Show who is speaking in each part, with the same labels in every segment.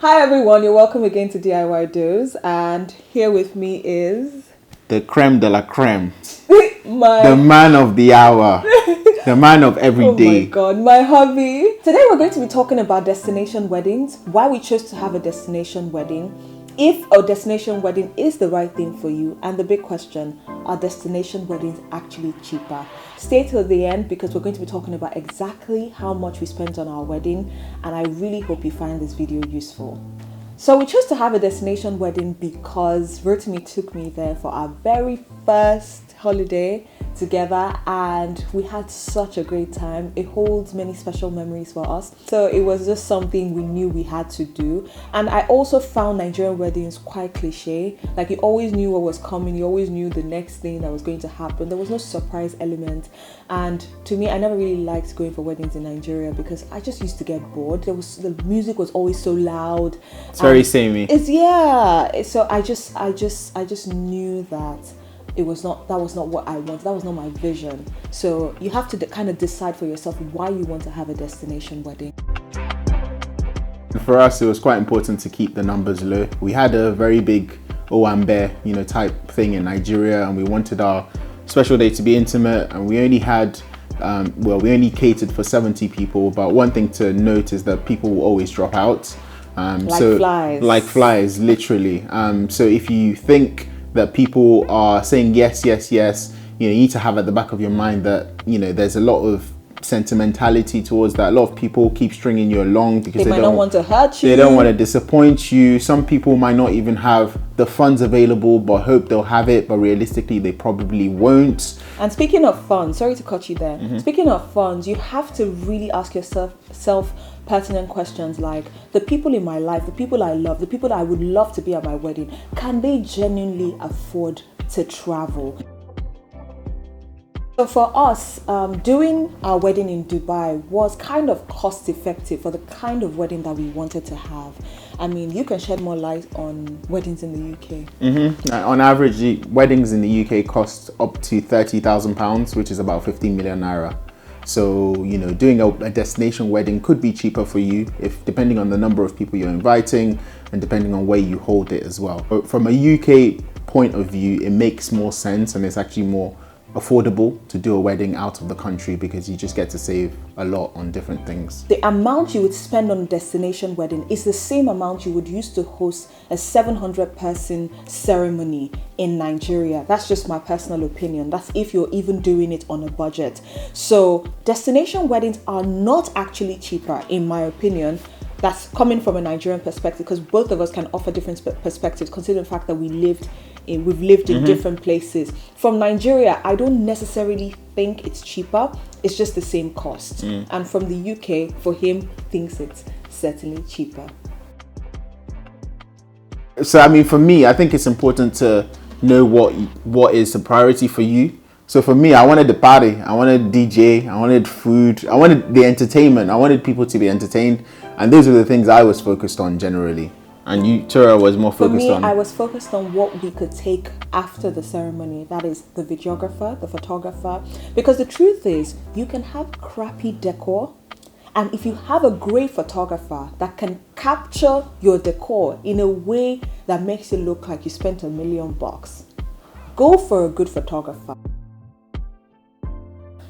Speaker 1: Hi everyone, you're welcome again to DIY Does, and here with me is
Speaker 2: the creme de la creme,
Speaker 1: my
Speaker 2: the man of the hour, the man of every day.
Speaker 1: Oh my god, my hubby. Today we're going to be talking about destination weddings, why we chose to have a destination wedding, if a destination wedding is the right thing for you, and the big question, are destination weddings actually cheaper? Stay till the end because we're going to be talking about exactly how much we spent on our wedding, and I really hope you find this video useful. So we chose to have a destination wedding because Rotimi took me there for our very first holiday together, and we had such a great time. It holds many special memories for us, so it was just something we knew we had to do. And I also found Nigerian weddings quite cliche. Like, you always knew what was coming, you always knew the next thing that was going to happen. There was no surprise element, and to me, I never really liked going for weddings in Nigeria because I just used to get bored. The music was always so loud.
Speaker 2: It's very samey.
Speaker 1: So I just knew that that was not what I wanted. That was not my vision. So you have to kind of decide for yourself why you want to have a destination wedding.
Speaker 2: For us, it was quite important to keep the numbers low. We had a very big Owambe, type thing in Nigeria, and we wanted our special day to be intimate, and we only had we only catered for 70 people, but one thing to note is that people will always drop out. Like flies, literally. So if you think that people are saying yes, you need to have at the back of your mind that there's a lot of sentimentality towards that. A lot of people keep stringing you along because
Speaker 1: they don't want to hurt you.
Speaker 2: They don't want to disappoint you. Some people might not even have the funds available, but hope they'll have it, but realistically they probably won't.
Speaker 1: And speaking of funds, sorry to cut you there. Speaking of funds, you have to really ask yourself pertinent questions like, the people in my life, the people I love, the people that I would love to be at my wedding, can they genuinely afford to travel? So for us, doing our wedding in Dubai was kind of cost effective for the kind of wedding that we wanted to have. I mean, you can shed more light on weddings in the UK.
Speaker 2: On average, weddings in the UK cost up to £30,000, which is about 15 million naira. So, doing a destination wedding could be cheaper for you depending on the number of people you're inviting and depending on where you hold it as well. But from a UK point of view, it makes more sense and it's actually more affordable to do a wedding out of the country because you just get to save a lot on different things.
Speaker 1: The amount you would spend on a destination wedding is the same amount you would use to host a 700-person ceremony in Nigeria. That's just my personal opinion. That's if you're even doing it on a budget. So destination weddings are not actually cheaper, in my opinion. That's coming from a Nigerian perspective because both of us can offer different perspectives considering the fact that we've lived in different places. From Nigeria, I don't necessarily think it's cheaper. It's just the same cost. And from the UK, for him, thinks it's certainly cheaper.
Speaker 2: So I mean, for me, I think it's important to know what is the priority for you. So for me, I wanted the party, I wanted DJ, I wanted food, I wanted the entertainment, I wanted people to be entertained, and those are the things I was focused on generally. And you, Tura, was more focused on?
Speaker 1: For me, I was focused on what we could take after the ceremony. That is the videographer, the photographer. Because the truth is, you can have crappy decor. And if you have a great photographer that can capture your decor in a way that makes it look like you spent $1 million, go for a good photographer.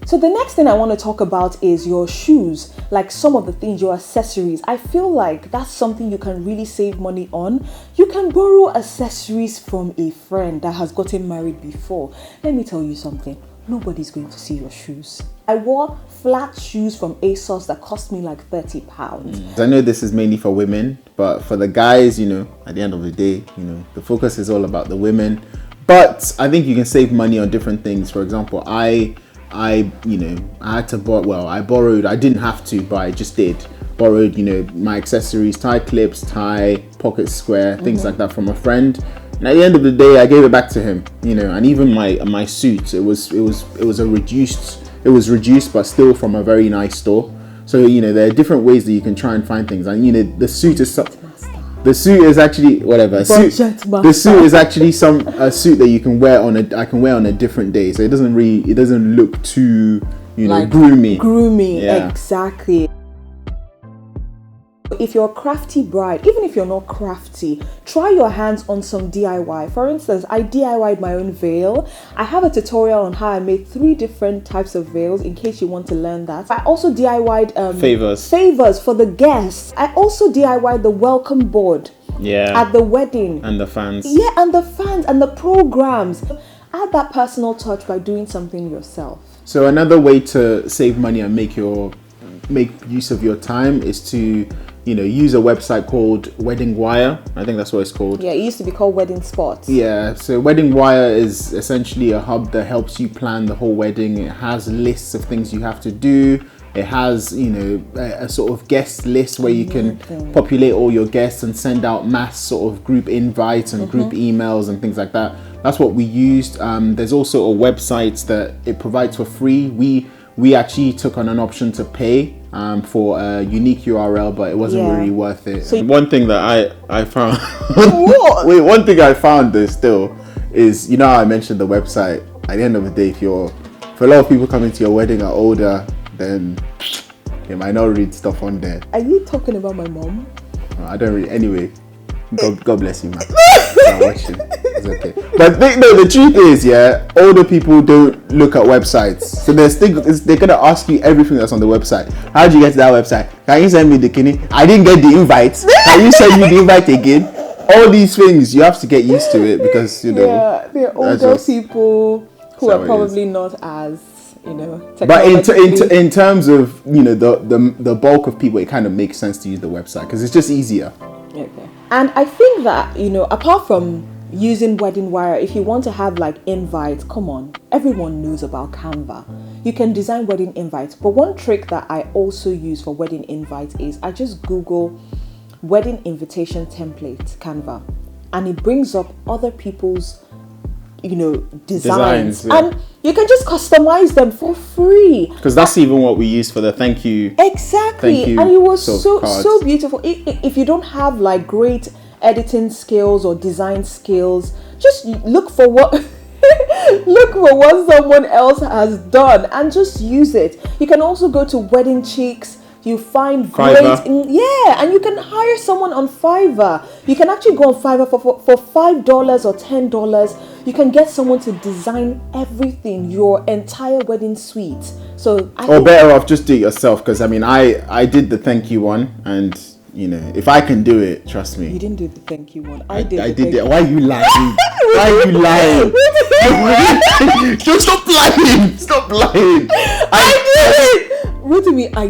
Speaker 1: So the next thing I want to talk about is your shoes, like some of the things, your accessories. I feel like that's something you can really save money on. You can borrow accessories from a friend that has gotten married before. Let me tell you something, nobody's going to see your shoes. I wore flat shoes from ASOS that cost me like £30.
Speaker 2: I know this is mainly for women, but for the guys, at the end of the day, the focus is all about the women. But I think you can save money on different things. For example, I had to borrow, I didn't have to, but I just did. Borrowed, my accessories, tie clips, tie, pocket square, things like that from a friend. And at the end of the day, I gave it back to him, and even my suit, it was reduced, but still from a very nice store. So, there are different ways that you can try and find things. And, the suit is actually whatever. The suit is actually a suit that you can wear I can wear on a different day, so it doesn't look too
Speaker 1: like
Speaker 2: groomy.
Speaker 1: Yeah. Exactly. If you're a crafty bride, even if you're not crafty, try your hands on some DIY. For instance, I DIY'd my own veil. I have a tutorial on how I made 3 different types of veils in case you want to learn that. I also DIY'd favors for the guests. I also DIY'd the welcome board at the wedding.
Speaker 2: And the fans.
Speaker 1: Yeah, and the fans and the programs. Add that personal touch by doing something yourself.
Speaker 2: So another way to save money and make use of your time is to use a website called Wedding Wire. I think that's what it's called.
Speaker 1: Yeah, it used to be called Wedding Spots.
Speaker 2: Yeah, so Wedding Wire is essentially a hub that helps you plan the whole wedding. It has lists of things you have to do. It has, a sort of guest list where you can populate all your guests and send out mass sort of group invites and group emails and things like that. That's what we used. There's also a website that it provides for free. We actually took on an option to pay for a unique URL, but it wasn't really worth it. So one thing that I found, one thing I found though still is, how I mentioned the website. At the end of the day, if a lot of people coming to your wedding are older, then they might not read stuff on there.
Speaker 1: Are you talking about my mom?
Speaker 2: I don't read. Anyway, God bless you, man. I'm watching. It's okay. But the truth is, older people don't look at websites. So they're gonna ask you everything that's on the website. How did you get to that website? Can you send me the kidney? I didn't get the invite. Can you send me the invite again? All these things, you have to get used to it because
Speaker 1: they're older people who are probably not as
Speaker 2: but in terms of the bulk of people, it kind of makes sense to use the website because it's just easier.
Speaker 1: Okay. And I think that apart from using Wedding Wire, if you want to have like invites, come on, everyone knows about Canva. You can design wedding invites. But one trick that I also use for wedding invites is I just Google wedding invitation template Canva, and it brings up other people's designs. And you can just customize them for free.
Speaker 2: Because that's even what we use for the thank you.
Speaker 1: Exactly. And it was so beautiful. If you don't have like great editing skills or design skills, just look for what someone else has done and just use it. You can also go to Wedding Chicks. You find
Speaker 2: Fiverr.
Speaker 1: And you can hire someone on Fiverr. You can actually go on Fiverr for $5 or $10. You can get someone to design everything, your entire wedding suite. Or
Speaker 2: better off, just do it yourself. Because I did the thank you one, and if I can do it, trust me.
Speaker 1: You didn't do the thank you one.
Speaker 2: I did it. Why are you lying? Why are you lying? Just stop lying. Stop lying.
Speaker 1: I did it. Rotimi, I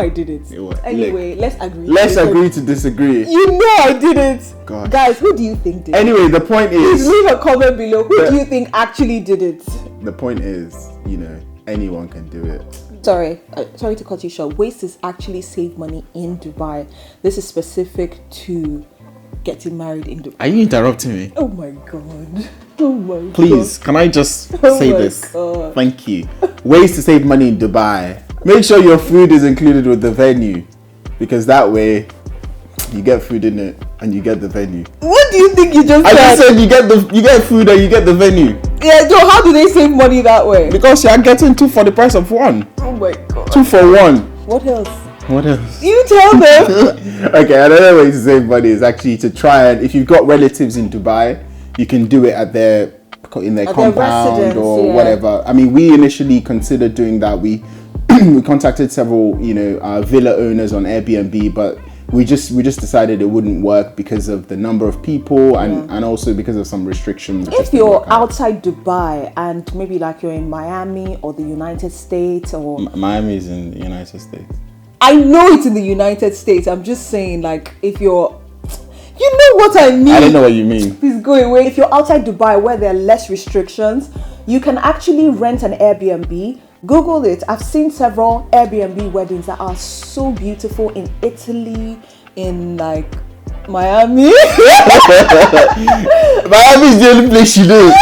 Speaker 1: did it. Anyway, let's agree.
Speaker 2: Let's agree to disagree.
Speaker 1: I did it.
Speaker 2: God.
Speaker 1: Guys, who do you think did it?
Speaker 2: Anyway, the point is...
Speaker 1: Please leave a comment below. Who do you think actually did it?
Speaker 2: The point is, anyone can do it.
Speaker 1: Sorry to cut you short. Ways is actually save money in Dubai. This is specific to getting married in Dubai.
Speaker 2: Are you interrupting me?
Speaker 1: Oh my God. Oh my God.
Speaker 2: Please, can I just say this?
Speaker 1: God.
Speaker 2: Thank you. Ways to save money in Dubai. Make sure your food is included with the venue, because that way you get food in it and you get the venue.
Speaker 1: What do you think you just said?
Speaker 2: I just said you get food and you get the venue.
Speaker 1: Yeah, so how do they save money that way?
Speaker 2: Because you are getting 2 for the price of 1.
Speaker 1: Oh my God.
Speaker 2: 2 for 1.
Speaker 1: What else?
Speaker 2: What else?
Speaker 1: You tell them.
Speaker 2: Okay, another way to save money is actually to try and, if you've got relatives in Dubai, you can do it at their compound or whatever. We initially considered doing that. We contacted several villa owners on Airbnb, but we just decided it wouldn't work because of the number of people and also because of some restrictions.
Speaker 1: If you're outside Dubai and maybe like you're in Miami or the United States or...
Speaker 2: Miami is in the United States.
Speaker 1: I know it's in the United States. I'm just saying, like, if you're... You know what I mean.
Speaker 2: I don't know what you mean.
Speaker 1: Please go away. If you're outside Dubai where there are less restrictions, you can actually rent an Airbnb. Google it. I've seen several Airbnb weddings that are so beautiful in Italy, in like Miami.
Speaker 2: Miami is the only place you know.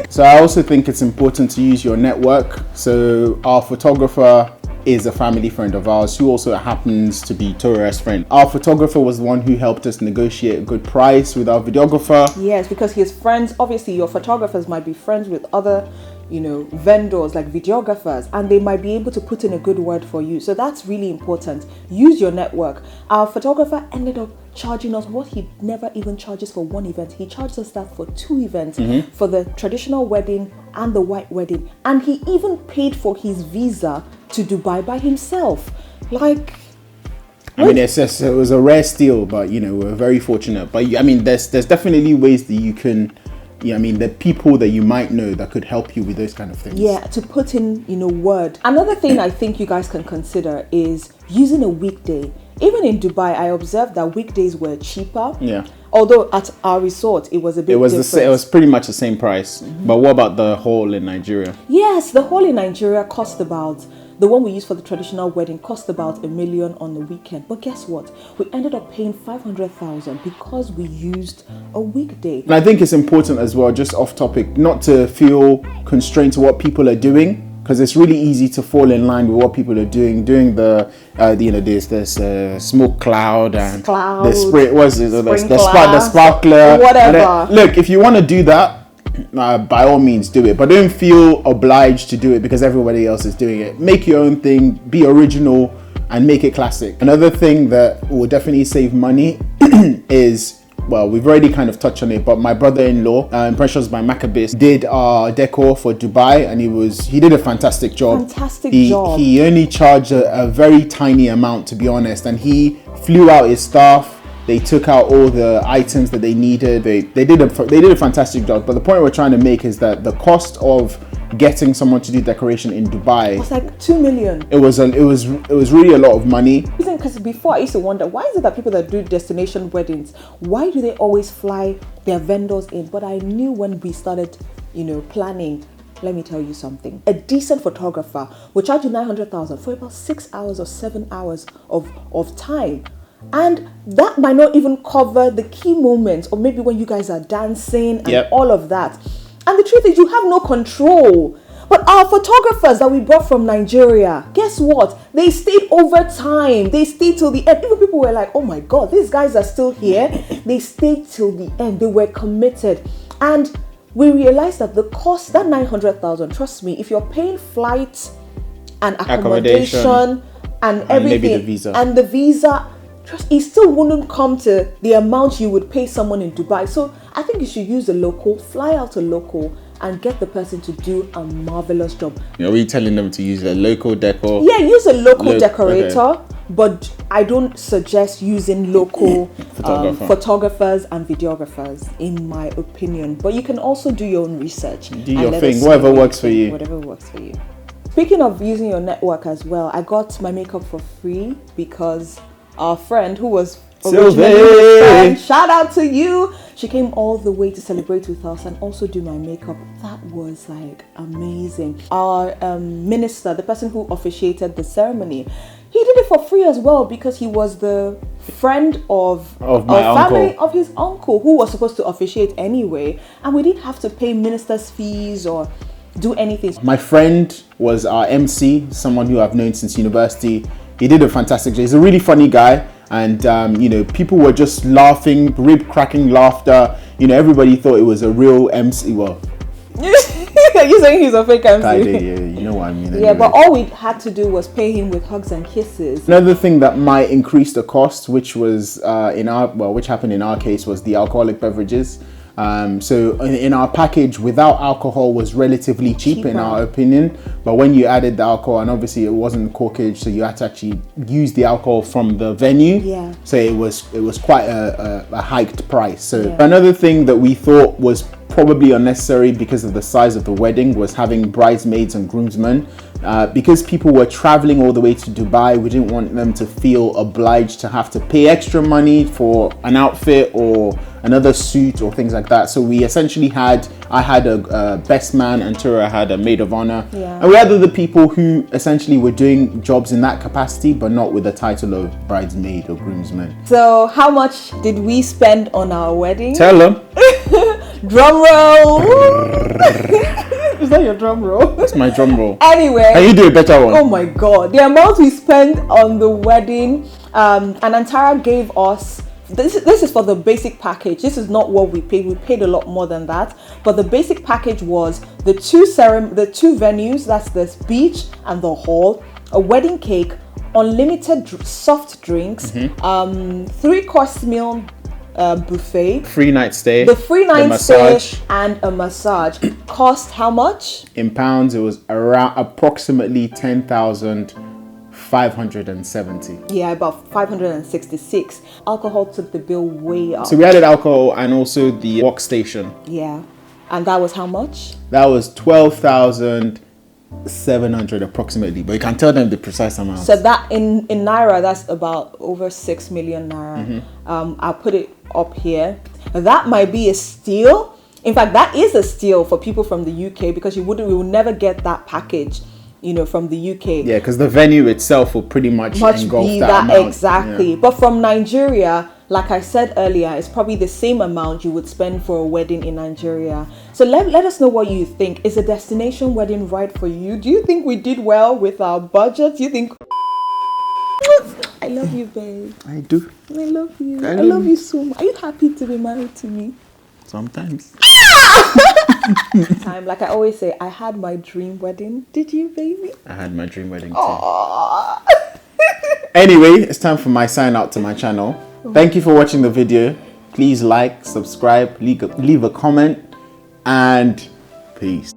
Speaker 2: So I also think it's important to use your network. So our photographer is a family friend of ours who also happens to be Tora's friend. Our photographer was the one who helped us negotiate a good price with our videographer.
Speaker 1: Yes, because his friends, obviously your photographers might be friends with other vendors like videographers, and they might be able to put in a good word for you. So that's really important. Use your network. Our photographer ended up charging us what he never even charges for one event. He charges us that for 2 events, for the traditional wedding and the white wedding. And he even paid for his visa to Dubai by himself. Like,
Speaker 2: I mean, it was a rare steal, but we're very fortunate. But I mean, there's definitely ways that you can. Yeah, I mean, the people that you might know that could help you with those kind of things.
Speaker 1: Yeah, to put in, word. Another thing I think you guys can consider is using a weekday. Even in Dubai, I observed that weekdays were cheaper.
Speaker 2: Yeah.
Speaker 1: Although at our resort, it was a bit different.
Speaker 2: It was pretty much the same price. But what about the hall in Nigeria?
Speaker 1: Yes, the hall in Nigeria cost about... The one we used for the traditional wedding cost about $1 million on the weekend. But guess what? We ended up paying 500,000 because we used a weekday.
Speaker 2: And I think it's important as well, just off topic, not to feel constrained to what people are doing, because it's really easy to fall in line with what people are doing the this smoke cloud and the spray, the sparkler,
Speaker 1: whatever.
Speaker 2: Look, if you want to do that, by all means do it, but don't feel obliged to do it because everybody else is doing it. Make your own thing, be original, and make it classic. Another thing that will definitely save money is, well, we've already kind of touched on it, but my brother-in-law, Impressions by Maccabees, did our decor for Dubai, and he did a fantastic job. He only charged a very tiny amount, to be honest, and he flew out his staff. They took out all the items that they needed. They did a fantastic job. But the point we're trying to make is that the cost of getting someone to do decoration in Dubai,
Speaker 1: it was like 2 million.
Speaker 2: It was really a lot of money.
Speaker 1: Because before I used to wonder, why is it that people that do destination weddings, why do they always fly their vendors in? But I knew when we started, planning. Let me tell you something. A decent photographer will charge you 900,000 for about 6 hours or 7 hours of time. And that might not even cover the key moments, or maybe when you guys are dancing and all of that. And the truth is, you have no control. But our photographers that we brought from Nigeria, guess what? They stayed over time. They stayed till the end. Even people were like, oh my God, these guys are still here. They stayed till the end. They were committed. And we realized that the cost, that 900,000, trust me, if you're paying flights and accommodation and everything,
Speaker 2: maybe the visa,
Speaker 1: it still wouldn't come to the amount you would pay someone in Dubai. So I think you should use a local, fly out a local, and get the person to do a marvelous job.
Speaker 2: Are we telling them to use a local decor?
Speaker 1: Yeah, use a local decorator, but I don't suggest using local photographers and videographers, in my opinion. But you can also do your own research.
Speaker 2: Do your thing, whatever works for you.
Speaker 1: Whatever works for you. Speaking of using your network as well, I got my makeup for free because our friend who was originally my friend, shout out to you. She came all the way to celebrate with us and also do my makeup. That was like amazing. Our minister, the person who officiated the ceremony, he did it for free as well because he was the friend of
Speaker 2: my
Speaker 1: family of his uncle who was supposed to officiate anyway, and we didn't have to pay minister's fees or do anything.
Speaker 2: My friend was our MC, someone who I've known since university. He did a fantastic job. He's a really funny guy. And, people were just laughing, rib-cracking laughter. Everybody thought it was a real MC. Well,
Speaker 1: you're saying he's a fake MC?
Speaker 2: I did, yeah, you know what I mean.
Speaker 1: Yeah, but all we had to do was pay him with hugs and kisses.
Speaker 2: Another thing that might increase the cost, which was which happened in our case, was the alcoholic beverages. So in our package, without alcohol was relatively cheap in our opinion, but when you added the alcohol, and obviously it wasn't corkage, so you had to actually use the alcohol from the venue.
Speaker 1: Yeah.
Speaker 2: So it was quite a hiked price. So another thing that we thought was probably unnecessary because of the size of the wedding was having bridesmaids and groomsmen. Because people were traveling all the way to Dubai, we didn't want them to feel obliged to have to pay extra money for an outfit or another suit or things like that. So we essentially I had a best man and Tura had a maid of honor.
Speaker 1: Yeah.
Speaker 2: And we had other people who essentially were doing jobs in that capacity, but not with the title of bridesmaid or groomsman.
Speaker 1: So how much did we spend on our wedding?
Speaker 2: Tell them.
Speaker 1: Drum roll. Is that your drum roll?
Speaker 2: That's my drum roll.
Speaker 1: Anyway.
Speaker 2: Can you do a better one?
Speaker 1: Oh my God. The amount we spent on the wedding, and Antara gave us This is for the basic package. This is not what we paid. We paid a lot more than that. But the basic package was the two venues, that's the beach and the hall, a wedding cake, unlimited soft drinks, 3-course meal buffet,
Speaker 2: free night stay,
Speaker 1: the free night stay, and a massage. Cost how much?
Speaker 2: In pounds, it was around approximately 10,570.
Speaker 1: Yeah, about 566. Alcohol took the bill way up.
Speaker 2: So we added alcohol and also the workstation.
Speaker 1: Yeah, and that was how much?
Speaker 2: That was 12,700 approximately, but you can tell them the precise amount.
Speaker 1: So that in naira, that's about over 6 million naira. I'll put it up here. That might be a steal. In fact, that is a steal for people from the UK, because we will never get that package, from the UK.
Speaker 2: Yeah, because the venue itself will pretty much engulf
Speaker 1: be
Speaker 2: that amount.
Speaker 1: Exactly. Yeah. But from Nigeria, like I said earlier, it's probably the same amount you would spend for a wedding in Nigeria. So let us know what you think. Is a destination wedding right for you? Do you think we did well with our budget? Do you think... I love you, babe.
Speaker 2: I do.
Speaker 1: I love you. I love you so much. Are you happy to be married to me?
Speaker 2: Sometimes.
Speaker 1: Time, like I always say, I had my dream wedding. Did you, baby?
Speaker 2: I had my dream wedding too. Anyway, it's time for my sign out to my channel. Thank you for watching the video. Please like, subscribe, leave a comment, and peace.